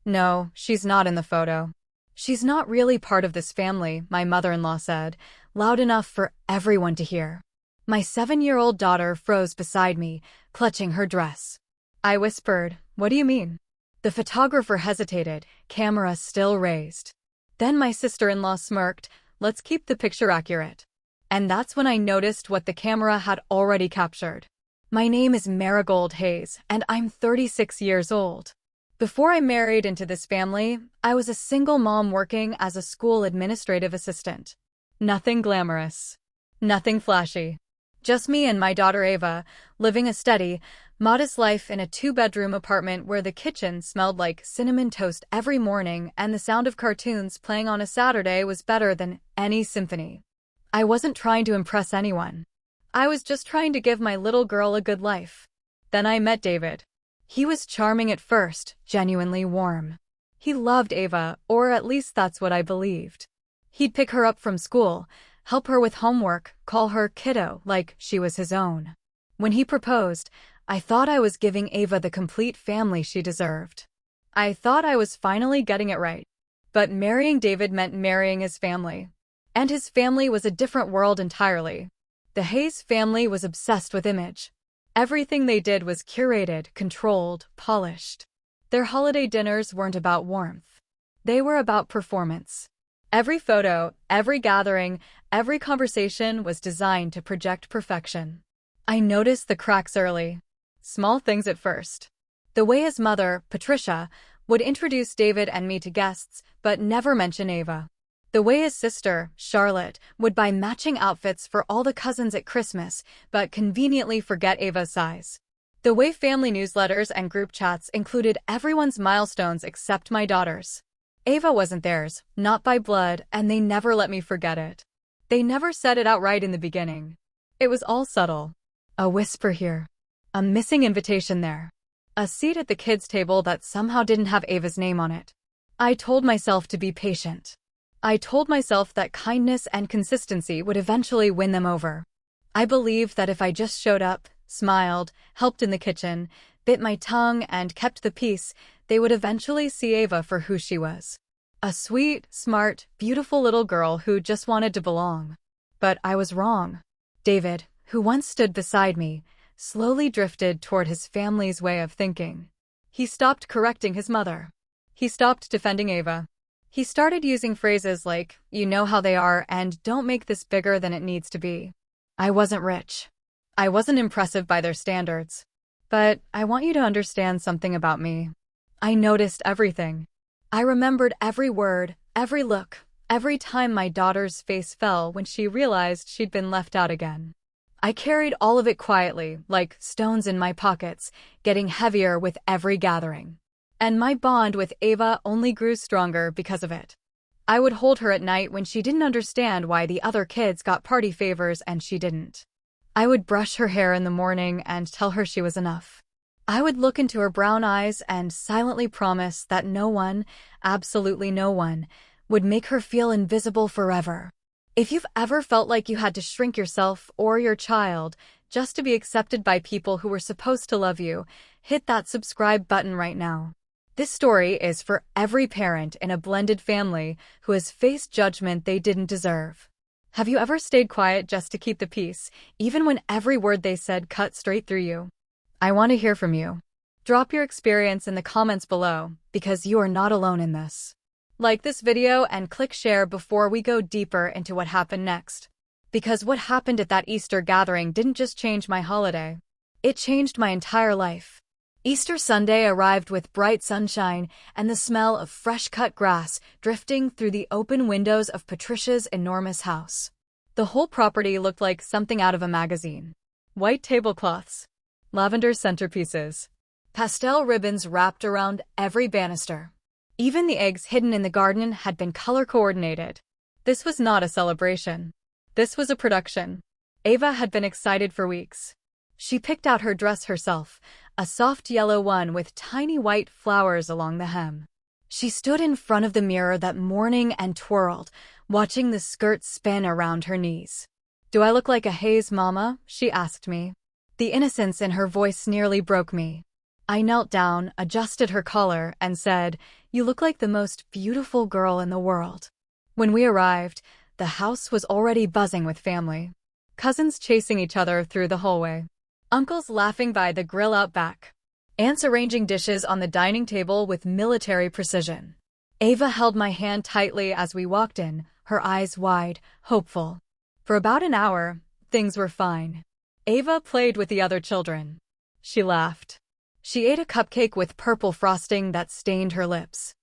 No, she's not in the photo. She's not really part of this family, my mother-in-law said, loud enough for everyone to hear. My 7-year-old daughter froze beside me, clutching her dress. I whispered, "What do you mean?" The photographer hesitated, camera still raised. Then my sister-in-law smirked, "Let's keep the picture accurate." And that's when I noticed what the camera had already captured. My name is Marigold Hayes, and I'm 36 years old. Before I married into this family, I was a single mom working as a school administrative assistant. Nothing glamorous. Nothing flashy. Just me and my daughter Ava, living a steady, modest life in a 2-bedroom apartment where the kitchen smelled like cinnamon toast every morning and the sound of cartoons playing on a Saturday was better than any symphony. I wasn't trying to impress anyone. I was just trying to give my little girl a good life. Then I met David. He was charming at first, genuinely warm. He loved Ava, or at least that's what I believed. He'd pick her up from school, help her with homework, call her kiddo like she was his own. When he proposed, I thought I was giving Ava the complete family she deserved. I thought I was finally getting it right. But marrying David meant marrying his family. And his family was a different world entirely. The Hayes family was obsessed with image. Everything they did was curated, controlled, polished. Their holiday dinners weren't about warmth. They were about performance. Every photo, every gathering, every conversation was designed to project perfection. I noticed the cracks early. Small things at first. The way his mother, Patricia, would introduce David and me to guests, but never mention Ava. The way his sister, Charlotte, would buy matching outfits for all the cousins at Christmas, but conveniently forget Ava's size. The way family newsletters and group chats included everyone's milestones except my daughter's. Ava wasn't theirs, not by blood, and they never let me forget it. They never said it outright in the beginning. It was all subtle. A whisper here. A missing invitation there. A seat at the kids' table that somehow didn't have Ava's name on it. I told myself to be patient. I told myself that kindness and consistency would eventually win them over. I believed that if I just showed up, smiled, helped in the kitchen, bit my tongue, and kept the peace, they would eventually see Ava for who she was. A sweet, smart, beautiful little girl who just wanted to belong. But I was wrong. David, who once stood beside me, slowly drifted toward his family's way of thinking. He stopped correcting his mother. He stopped defending Ava. He started using phrases like, "You know how they are, and don't make this bigger than it needs to be." I wasn't rich. I wasn't impressive by their standards. But I want you to understand something about me. I noticed everything. I remembered every word, every look, every time my daughter's face fell when she realized she'd been left out again. I carried all of it quietly, like stones in my pockets, getting heavier with every gathering. And my bond with Ava only grew stronger because of it. I would hold her at night when she didn't understand why the other kids got party favors and she didn't. I would brush her hair in the morning and tell her she was enough. I would look into her brown eyes and silently promise that no one, absolutely no one, would make her feel invisible forever. If you've ever felt like you had to shrink yourself or your child just to be accepted by people who were supposed to love you, hit that subscribe button right now. This story is for every parent in a blended family who has faced judgment they didn't deserve. Have you ever stayed quiet just to keep the peace, even when every word they said cut straight through you? I want to hear from you. Drop your experience in the comments below, because you are not alone in this. Like this video and click share before we go deeper into what happened next. Because what happened at that Easter gathering didn't just change my holiday. It changed my entire life. Easter Sunday arrived with bright sunshine and the smell of fresh-cut grass drifting through the open windows of Patricia's enormous house. The whole property looked like something out of a magazine. White tablecloths, lavender centerpieces, pastel ribbons wrapped around every banister. Even the eggs hidden in the garden had been color-coordinated. This was not a celebration. This was a production. Ava had been excited for weeks. She picked out her dress herself, a soft yellow one with tiny white flowers along the hem. She stood in front of the mirror that morning and twirled, watching the skirt spin around her knees. "Do I look like a Hayes mama?" she asked me. The innocence in her voice nearly broke me. I knelt down, adjusted her collar, and said, "You look like the most beautiful girl in the world." When we arrived, the house was already buzzing with family. Cousins chasing each other through the hallway. Uncles laughing by the grill out back. Aunts arranging dishes on the dining table with military precision. Ava held my hand tightly as we walked in, her eyes wide, hopeful. For about an hour, things were fine. Ava played with the other children. She laughed. She ate a cupcake with purple frosting that stained her lips.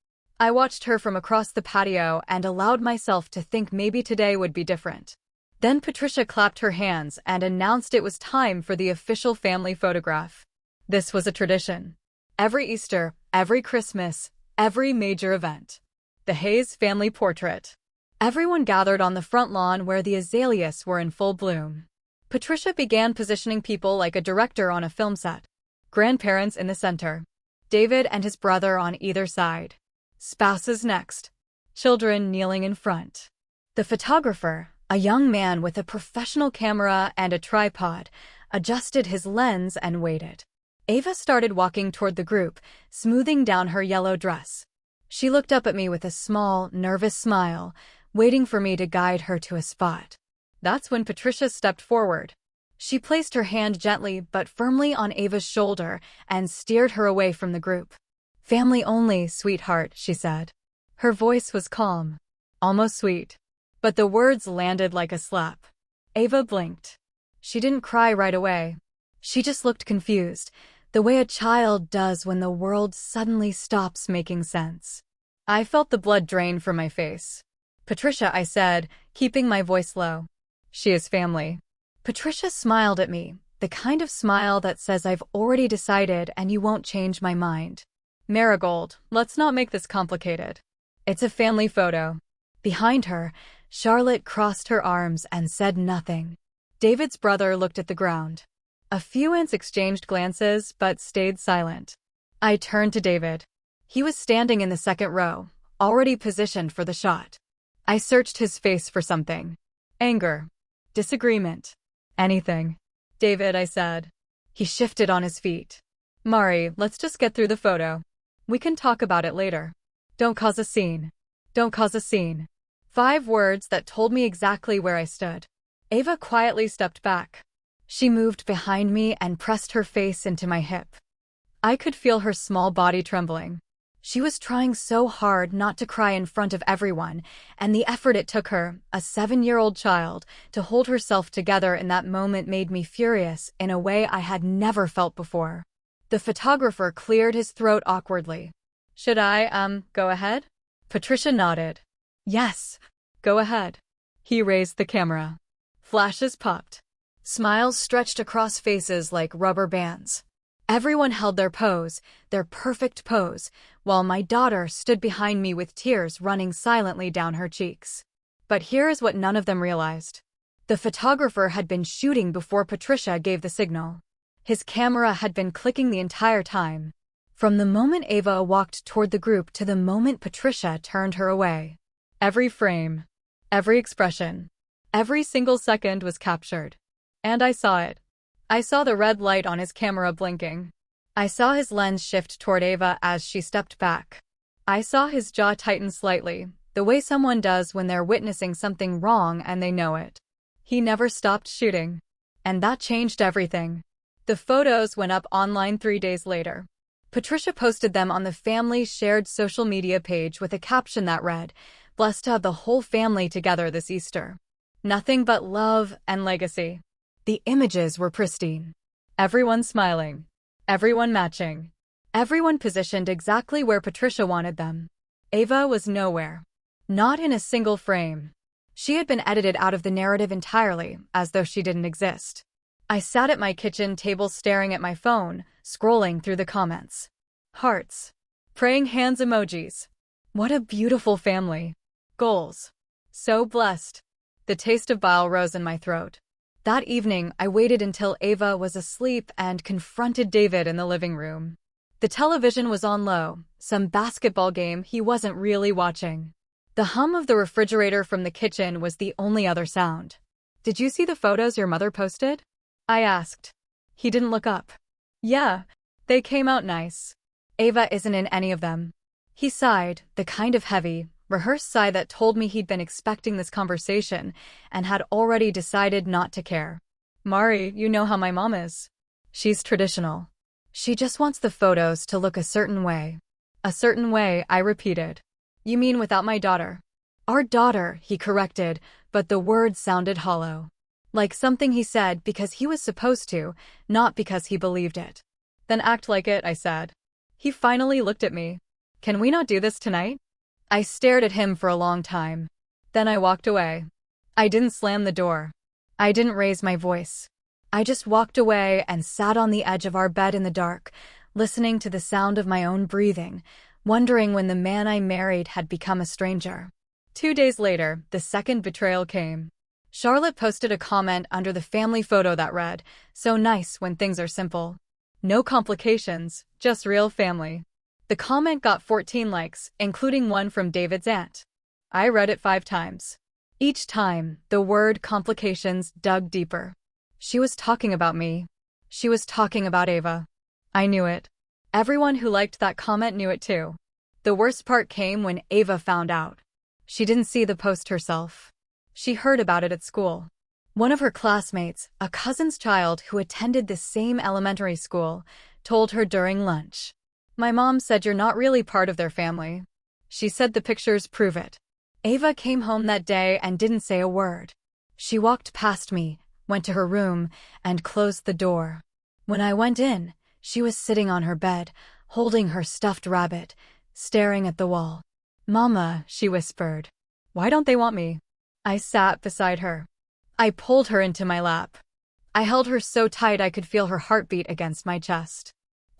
I watched her from across the patio and allowed myself to think maybe today would be different. Then Patricia clapped her hands and announced it was time for the official family photograph. This was a tradition. Every Easter, every Christmas, every major event. The Hayes family portrait. Everyone gathered on the front lawn where the azaleas were in full bloom. Patricia began positioning people like a director on a film set. Grandparents in the center. David and his brother on either side. Spouses next. Children kneeling in front. The photographer, a young man with a professional camera and a tripod, adjusted his lens and waited. Ava started walking toward the group, smoothing down her yellow dress. She looked up at me with a small, nervous smile, waiting for me to guide her to a spot. That's when Patricia stepped forward. She placed her hand gently but firmly on Ava's shoulder and steered her away from the group. "Family only, sweetheart," she said. Her voice was calm, almost sweet, but the words landed like a slap. Ava blinked. She didn't cry right away. She just looked confused, the way a child does when the world suddenly stops making sense. I felt the blood drain from my face. "Patricia," I said, keeping my voice low. "She is family." Patricia smiled at me, the kind of smile that says I've already decided and you won't change my mind. "Marigold, let's not make this complicated. It's a family photo." Behind her, Charlotte crossed her arms and said nothing. David's brother looked at the ground. A few aunts exchanged glances but stayed silent. I turned to David. He was standing in the second row, already positioned for the shot. I searched his face for something. Anger. Disagreement. Anything. "David," I said. He shifted on his feet. "Mari, let's just get through the photo. We can talk about it later. Don't cause a scene. Don't cause a scene." 5 words that told me exactly where I stood. Ava quietly stepped back. She moved behind me and pressed her face into my hip. I could feel her small body trembling. She was trying so hard not to cry in front of everyone, and the effort it took her, a 7-year-old child, to hold herself together in that moment made me furious in a way I had never felt before. The photographer cleared his throat awkwardly. "Should I, go ahead?" Patricia nodded. "Yes, go ahead." He raised the camera. Flashes popped. Smiles stretched across faces like rubber bands. Everyone held their pose, their perfect pose, while my daughter stood behind me with tears running silently down her cheeks. But here is what none of them realized. The photographer had been shooting before Patricia gave the signal. His camera had been clicking the entire time. From the moment Ava walked toward the group to the moment Patricia turned her away. Every frame, every expression, every single second was captured. And I saw it. I saw the red light on his camera blinking. I saw his lens shift toward Ava as she stepped back. I saw his jaw tighten slightly, the way someone does when they're witnessing something wrong and they know it. He never stopped shooting. And that changed everything. The photos went up online 3 days later. Patricia posted them on the family's shared social media page with a caption that read, "Blessed to have the whole family together this Easter. Nothing but love and legacy." The images were pristine. Everyone smiling. Everyone matching. Everyone positioned exactly where Patricia wanted them. Ava was nowhere. Not in a single frame. She had been edited out of the narrative entirely, as though she didn't exist. I sat at my kitchen table staring at my phone, scrolling through the comments. Hearts. Praying hands emojis. What a beautiful family. Goals. So blessed. The taste of bile rose in my throat. That evening, I waited until Ava was asleep and confronted David in the living room. The television was on low, some basketball game he wasn't really watching. The hum of the refrigerator from the kitchen was the only other sound. "Did you see the photos your mother posted?" I asked. He didn't look up. "Yeah, They came out nice. Ava isn't in any of them. He sighed, the kind of heavy, rehearsed sigh that told me he'd been expecting this conversation and had already decided not to care. Mari, you know how my mom is. She's traditional. She just wants the photos to look a certain way. A certain way, I repeated. You mean without my daughter? Our daughter, he corrected, but the word sounded hollow. Like something he said because he was supposed to, not because he believed it. Then act like it, I said. He finally looked at me. Can we not do this tonight? I stared at him for a long time. Then I walked away. I didn't slam the door. I didn't raise my voice. I just walked away and sat on the edge of our bed in the dark, listening to the sound of my own breathing, wondering when the man I married had become a stranger. 2 days later, the second betrayal came. Charlotte posted a comment under the family photo that read, "So nice when things are simple. No complications, just real family." The comment got 14 likes, including one from David's aunt. I read it 5 times. Each time, the word complications dug deeper. She was talking about me. She was talking about Ava. I knew it. Everyone who liked that comment knew it too. The worst part came when Ava found out. She didn't see the post herself. She heard about it at school. One of her classmates, a cousin's child who attended the same elementary school, told her during lunch. My mom said you're not really part of their family. She said the pictures prove it. Ava came home that day and didn't say a word. She walked past me, went to her room, and closed the door. When I went in, she was sitting on her bed, holding her stuffed rabbit, staring at the wall. "Mama," she whispered. "Why don't they want me?" I sat beside her. I pulled her into my lap. I held her so tight I could feel her heartbeat against my chest.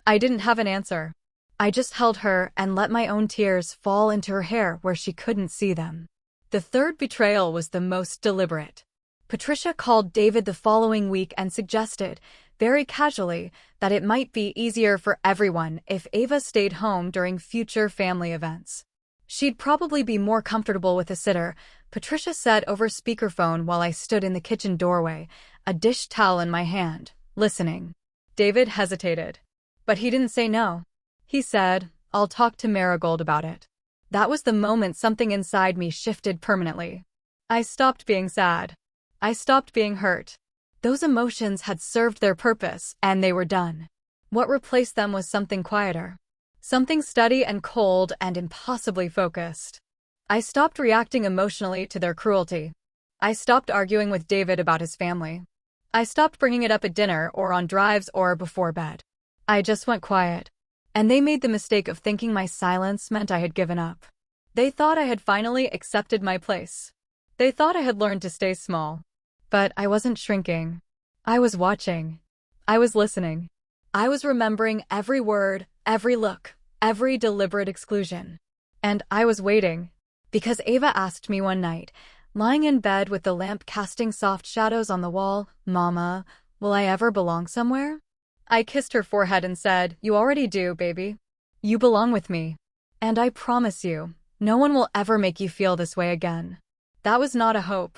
I didn't have an answer. I just held her and let my own tears fall into her hair where she couldn't see them. The third betrayal was the most deliberate. Patricia called David the following week and suggested, very casually, that it might be easier for everyone if Ava stayed home during future family events. She'd probably be more comfortable with a sitter, Patricia said over speakerphone while I stood in the kitchen doorway, a dish towel in my hand, listening. David hesitated. But he didn't say no. He said, "I'll talk to Marigold about it." That was the moment something inside me shifted permanently. I stopped being sad. I stopped being hurt. Those emotions had served their purpose, and they were done. What replaced them was something quieter. Something steady and cold and impossibly focused. I stopped reacting emotionally to their cruelty. I stopped arguing with David about his family. I stopped bringing it up at dinner or on drives or before bed. I just went quiet. And they made the mistake of thinking my silence meant I had given up. They thought I had finally accepted my place. They thought I had learned to stay small. But I wasn't shrinking. I was watching. I was listening. I was remembering every word, every look, every deliberate exclusion. And I was waiting. Because Ava asked me one night, lying in bed with the lamp casting soft shadows on the wall, "Mama, will I ever belong somewhere?" I kissed her forehead and said, "You already do, baby. You belong with me. And I promise you, no one will ever make you feel this way again." That was not a hope.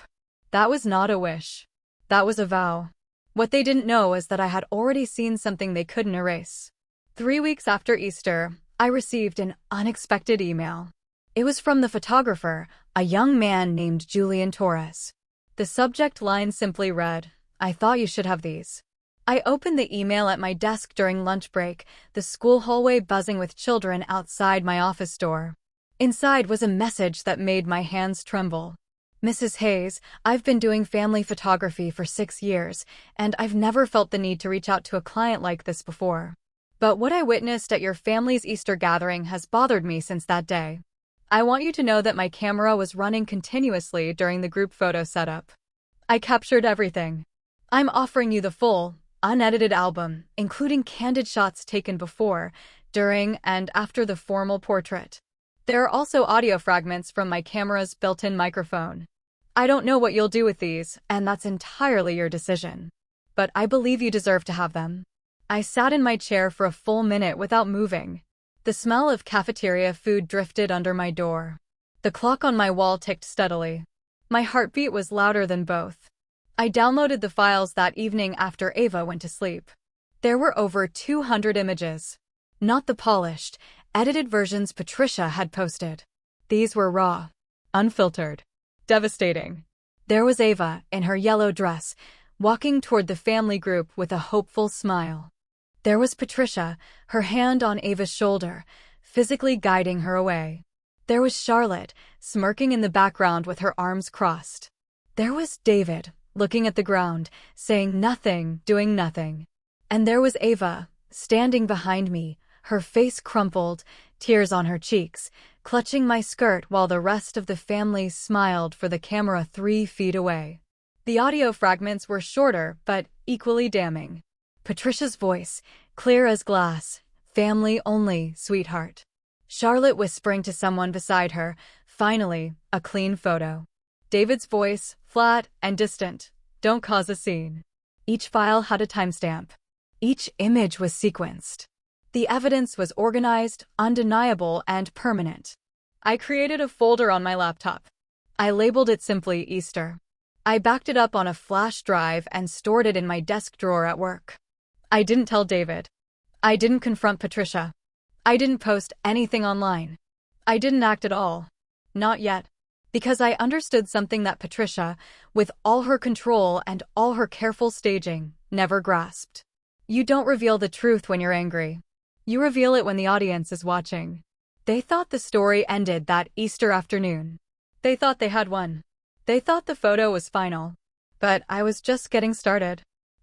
That was not a wish. That was a vow. What they didn't know is that I had already seen something they couldn't erase. 3 weeks after Easter, I received an unexpected email. It was from the photographer, a young man named Julian Torres. The subject line simply read, "I thought you should have these." I opened the email at my desk during lunch break, the school hallway buzzing with children outside my office door. Inside was a message that made my hands tremble. "Mrs. Hayes, I've been doing family photography for 6 years, and I've never felt the need to reach out to a client like this before. But what I witnessed at your family's Easter gathering has bothered me since that day. I want you to know that my camera was running continuously during the group photo setup. I captured everything. I'm offering you the full, unedited album, including candid shots taken before, during, and after the formal portrait. There are also audio fragments from my camera's built-in microphone. I don't know what you'll do with these, and that's entirely your decision. But I believe you deserve to have them." I sat in my chair for a full minute without moving. The smell of cafeteria food drifted under my door. The clock on my wall ticked steadily. My heartbeat was louder than both. I downloaded the files that evening after Ava went to sleep. There were over 200 images. Not the polished, edited versions Patricia had posted. These were raw, unfiltered, devastating. There was Ava, in her yellow dress, walking toward the family group with a hopeful smile. There was Patricia, her hand on Ava's shoulder, physically guiding her away. There was Charlotte, smirking in the background with her arms crossed. There was David, looking at the ground, saying nothing, doing nothing. And there was Ava, standing behind me, her face crumpled, tears on her cheeks, clutching my skirt while the rest of the family smiled for the camera 3 feet away. The audio fragments were shorter but equally damning. Patricia's voice, clear as glass, family only, sweetheart. Charlotte whispering to someone beside her, finally, a clean photo. David's voice, flat and distant, don't cause a scene. Each file had a timestamp. Each image was sequenced. The evidence was organized, undeniable, and permanent. I created a folder on my laptop. I labeled it simply Easter. I backed it up on a flash drive and stored it in my desk drawer at work. I didn't tell David. I didn't confront Patricia. I didn't post anything online. I didn't act at all. Not yet. Because I understood something that Patricia, with all her control and all her careful staging, never grasped. You don't reveal the truth when you're angry. You reveal it when the audience is watching. They thought the story ended that Easter afternoon. They thought they had won. They thought the photo was final. But I was just getting started.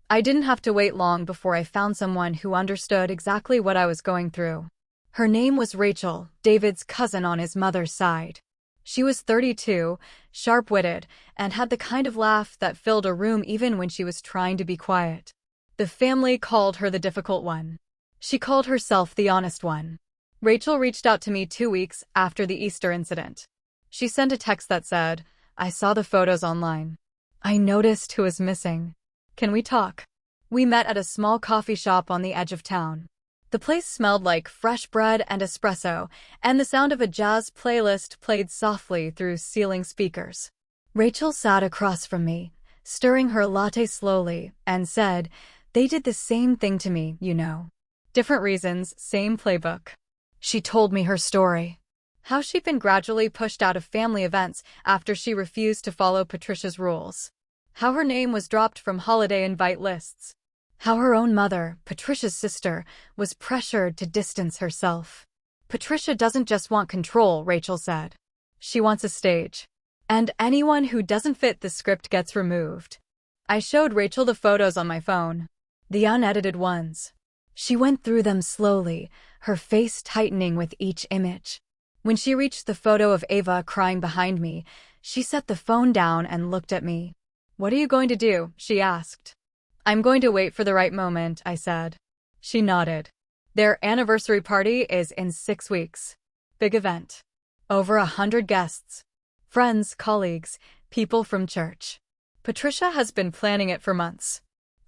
I didn't have to wait long before I found someone who understood exactly what I was going through. Her name was Rachel, David's cousin on his mother's side. She was 32, sharp-witted, and had the kind of laugh that filled a room even when she was trying to be quiet. The family called her the difficult one. She called herself the honest one. Rachel reached out to me 2 weeks after the Easter incident. She sent a text that said, I saw the photos online. I noticed who was missing. Can we talk? We met at a small coffee shop on the edge of town. The place smelled like fresh bread and espresso, and the sound of a jazz playlist played softly through ceiling speakers. Rachel sat across from me, stirring her latte slowly, and said, they did the same thing to me, you know. Different reasons, same playbook. She told me her story. How she'd been gradually pushed out of family events after she refused to follow Patricia's rules. How her name was dropped from holiday invite lists. How her own mother, Patricia's sister, was pressured to distance herself. Patricia doesn't just want control, Rachel said. She wants a stage. And anyone who doesn't fit the script gets removed. I showed Rachel the photos on my phone. The unedited ones. She went through them slowly, her face tightening with each image. When she reached the photo of Ava crying behind me, she set the phone down and looked at me. What are you going to do? She asked. I'm going to wait for the right moment, I said. She nodded. Their anniversary party is in 6 weeks. Big event. Over 100 guests. Friends, colleagues, people from church. Patricia has been planning it for months.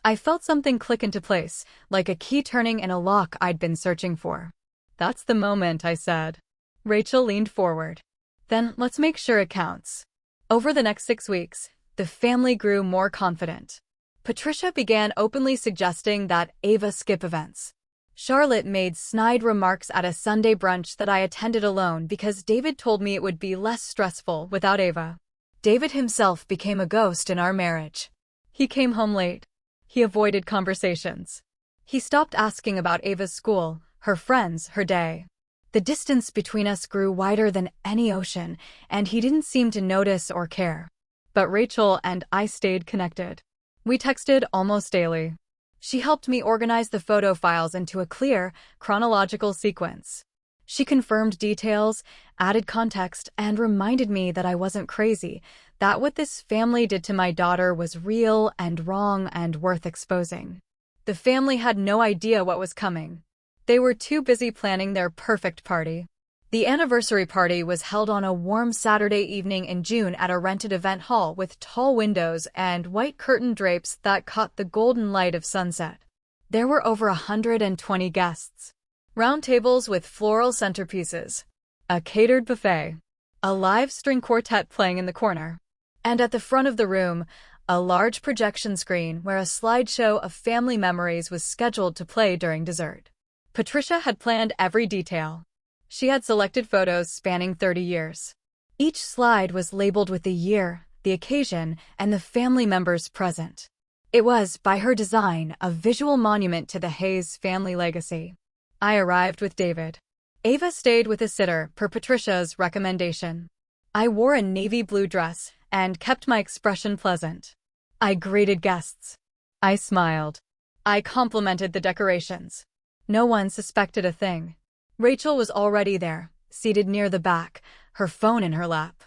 I felt something click into place, like a key turning in a lock I'd been searching for. That's the moment, I said. Rachel leaned forward. Then let's make sure it counts. Over the next 6 weeks, the family grew more confident. Patricia began openly suggesting that Ava skip events. Charlotte made snide remarks at a Sunday brunch that I attended alone because David told me it would be less stressful without Ava. David himself became a ghost in our marriage. He came home late. He avoided conversations. He stopped asking about Ava's school, her friends, her day. The distance between us grew wider than any ocean, and he didn't seem to notice or care. But Rachel and I stayed connected. We texted almost daily. She helped me organize the photo files into a clear, chronological sequence. She confirmed details, added context, and reminded me that I wasn't crazy, that what this family did to my daughter was real and wrong and worth exposing. The family had no idea what was coming. They were too busy planning their perfect party. The anniversary party was held on a warm Saturday evening in June at a rented event hall with tall windows and white curtain drapes that caught the golden light of sunset. There were over 120 guests. Round tables with floral centerpieces. A catered buffet. A live string quartet playing in the corner. And at the front of the room, a large projection screen where a slideshow of family memories was scheduled to play during dessert. Patricia had planned every detail. She had selected photos spanning 30 years. Each slide was labeled with the year, the occasion, and the family members present. It was, by her design, a visual monument to the Hayes family legacy. I arrived with David. Ava stayed with a sitter per Patricia's recommendation. I wore a navy blue dress and kept my expression pleasant. I greeted guests. I smiled. I complimented the decorations. No one suspected a thing. Rachel was already there, seated near the back, her phone in her lap.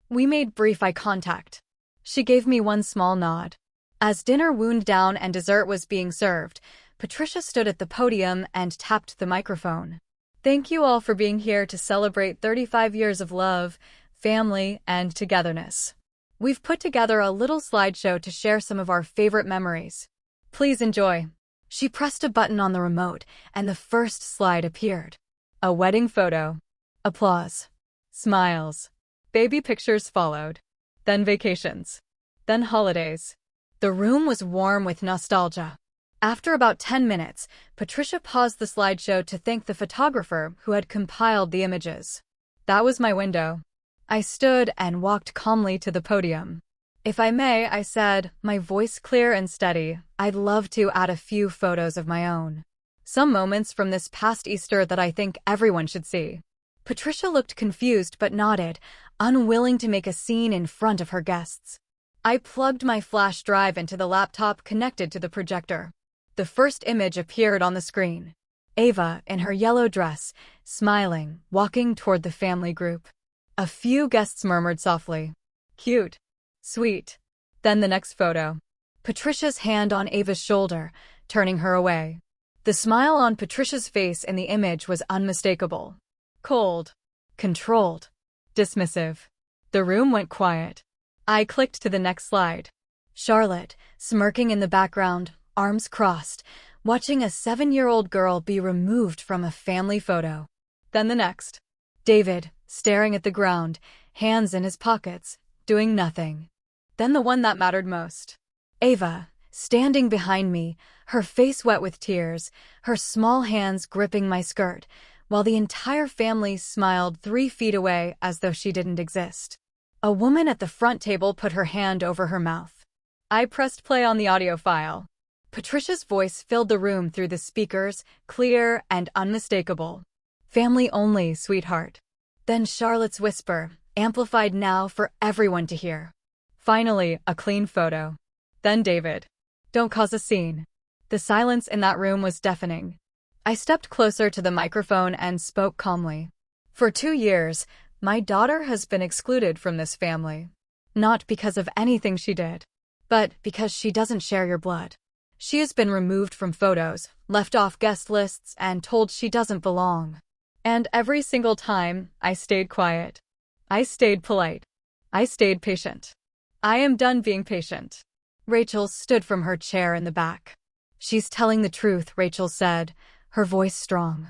We made brief eye contact. She gave me one small nod. As dinner wound down and dessert was being served, Patricia stood at the podium and tapped the microphone. Thank you all for being here to celebrate 35 years of love, family, and togetherness. We've put together a little slideshow to share some of our favorite memories. Please enjoy. She pressed a button on the remote, and the first slide appeared. A wedding photo. Applause. Smiles. Baby pictures followed. Then vacations. Then holidays. The room was warm with nostalgia. After about 10 minutes, Patricia paused the slideshow to thank the photographer who had compiled the images. That was my window. I stood and walked calmly to the podium. If I may, I said, my voice clear and steady, I'd love to add a few photos of my own. Some moments from this past Easter that I think everyone should see. Patricia looked confused but nodded, unwilling to make a scene in front of her guests. I plugged my flash drive into the laptop connected to the projector. The first image appeared on the screen. Ava, in her yellow dress, smiling, walking toward the family group. A few guests murmured softly, "Cute. Sweet." Then the next photo. Patricia's hand on Ava's shoulder, turning her away. The smile on Patricia's face in the image was unmistakable. Cold. Controlled. Dismissive. The room went quiet. I clicked to the next slide. Charlotte, smirking in the background, arms crossed, watching a 7-year-old girl be removed from a family photo. Then the next. David, staring at the ground, hands in his pockets, doing nothing. Then the one that mattered most. Ava, standing behind me, her face wet with tears, her small hands gripping my skirt, while the entire family smiled 3 feet away as though she didn't exist. A woman at the front table put her hand over her mouth. I pressed play on the audio file. Patricia's voice filled the room through the speakers, clear and unmistakable. Family only, sweetheart. Then Charlotte's whisper, amplified now for everyone to hear. Finally, a clean photo. Then David. Don't cause a scene. The silence in that room was deafening. I stepped closer to the microphone and spoke calmly. For 2 years, my daughter has been excluded from this family. Not because of anything she did, but because she doesn't share your blood. She has been removed from photos, left off guest lists, and told she doesn't belong. And every single time, I stayed quiet. I stayed polite. I stayed patient. I am done being patient. Rachel stood from her chair in the back. She's telling the truth, Rachel said, her voice strong.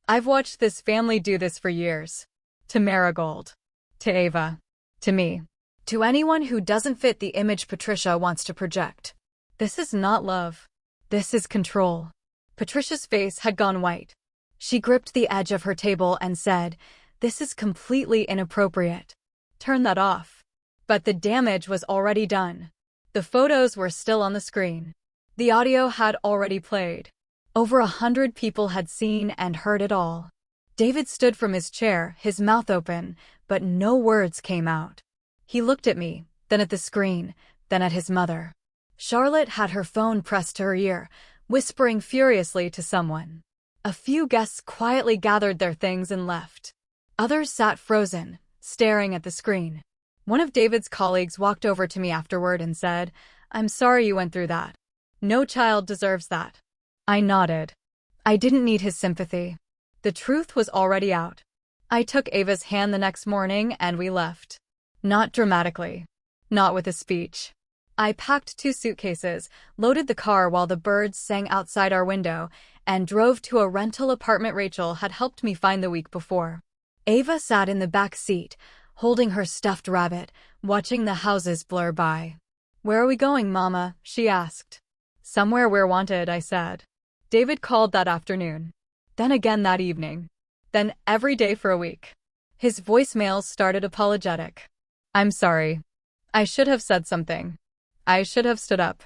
I've watched this family do this for years. To Marigold. To Ava. To me. To anyone who doesn't fit the image Patricia wants to project. This is not love. This is control. Patricia's face had gone white. She gripped the edge of her table and said, "This is completely inappropriate. Turn that off." But the damage was already done. The photos were still on the screen. The audio had already played. Over 100 people had seen and heard it all. David stood from his chair, his mouth open, but no words came out. He looked at me, then at the screen, then at his mother. Charlotte had her phone pressed to her ear, whispering furiously to someone. A few guests quietly gathered their things and left. Others sat frozen, staring at the screen. One of David's colleagues walked over to me afterward and said, "I'm sorry you went through that. No child deserves that." I nodded. I didn't need his sympathy. The truth was already out. I took Ava's hand the next morning and we left. Not dramatically. Not with a speech. I packed 2 suitcases, loaded the car while the birds sang outside our window, and drove to a rental apartment Rachel had helped me find the week before. Ava sat in the back seat, holding her stuffed rabbit, watching the houses blur by. "Where are we going, Mama?" she asked. "Somewhere we're wanted," I said. David called that afternoon. Then again that evening. Then every day for a week. His voicemails started apologetic. "I'm sorry. I should have said something. I should have stood up."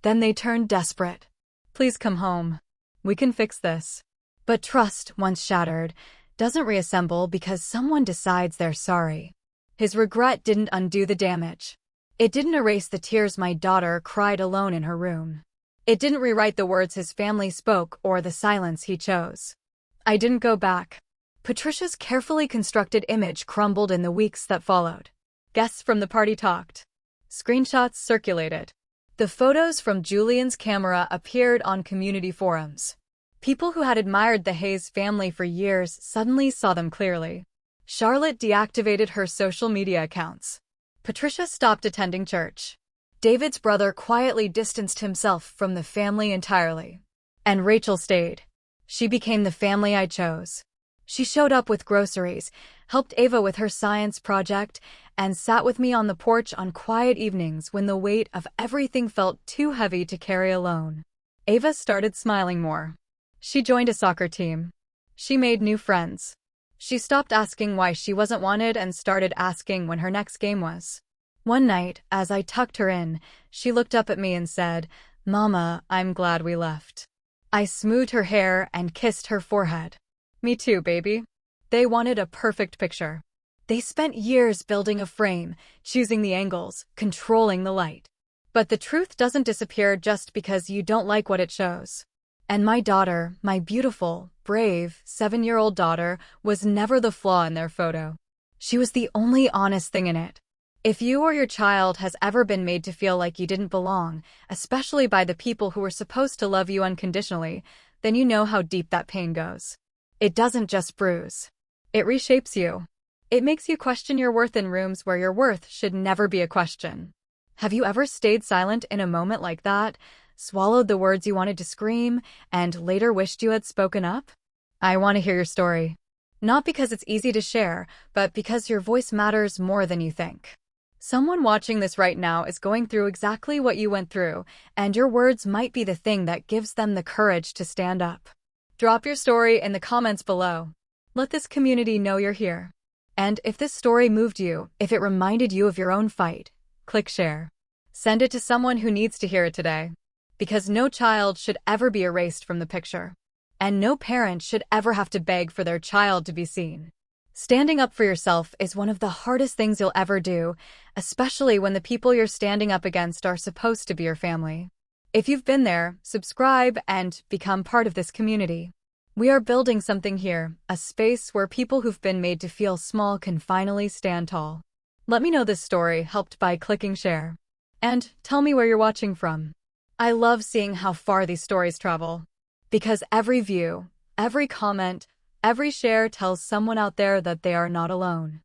Then they turned desperate. "Please come home. We can fix this." But trust, once shattered, doesn't reassemble because someone decides they're sorry. His regret didn't undo the damage. It didn't erase the tears my daughter cried alone in her room. It didn't rewrite the words his family spoke or the silence he chose. I didn't go back. Patricia's carefully constructed image crumbled in the weeks that followed. Guests from the party talked. Screenshots circulated. The photos from Julian's camera appeared on community forums. People who had admired the Hayes family for years suddenly saw them clearly. Charlotte deactivated her social media accounts. Patricia stopped attending church. David's brother quietly distanced himself from the family entirely. And Rachel stayed. She became the family I chose. She showed up with groceries, helped Ava with her science project, and sat with me on the porch on quiet evenings when the weight of everything felt too heavy to carry alone. Ava started smiling more. She joined a soccer team. She made new friends. She stopped asking why she wasn't wanted and started asking when her next game was. One night, as I tucked her in, she looked up at me and said, "Mama, I'm glad we left." I smoothed her hair and kissed her forehead. "Me too, baby." They wanted a perfect picture. They spent years building a frame, choosing the angles, controlling the light. But the truth doesn't disappear just because you don't like what it shows. And my daughter, my beautiful, brave, 7-year-old daughter, was never the flaw in their photo. She was the only honest thing in it. If you or your child has ever been made to feel like you didn't belong, especially by the people who were supposed to love you unconditionally, then you know how deep that pain goes. It doesn't just bruise. It reshapes you. It makes you question your worth in rooms where your worth should never be a question. Have you ever stayed silent in a moment like that, swallowed the words you wanted to scream, and later wished you had spoken up? I want to hear your story. Not because it's easy to share, but because your voice matters more than you think. Someone watching this right now is going through exactly what you went through, and your words might be the thing that gives them the courage to stand up. Drop your story in the comments below. Let this community know you're here. And if this story moved you, if it reminded you of your own fight, click share. Send it to someone who needs to hear it today. Because no child should ever be erased from the picture. And no parent should ever have to beg for their child to be seen. Standing up for yourself is one of the hardest things you'll ever do, especially when the people you're standing up against are supposed to be your family. If you've been there, subscribe and become part of this community. We are building something here, a space where people who've been made to feel small can finally stand tall. Let me know this story helped by clicking share. And tell me where you're watching from. I love seeing how far these stories travel. Because every view, every comment, every share tells someone out there that they are not alone.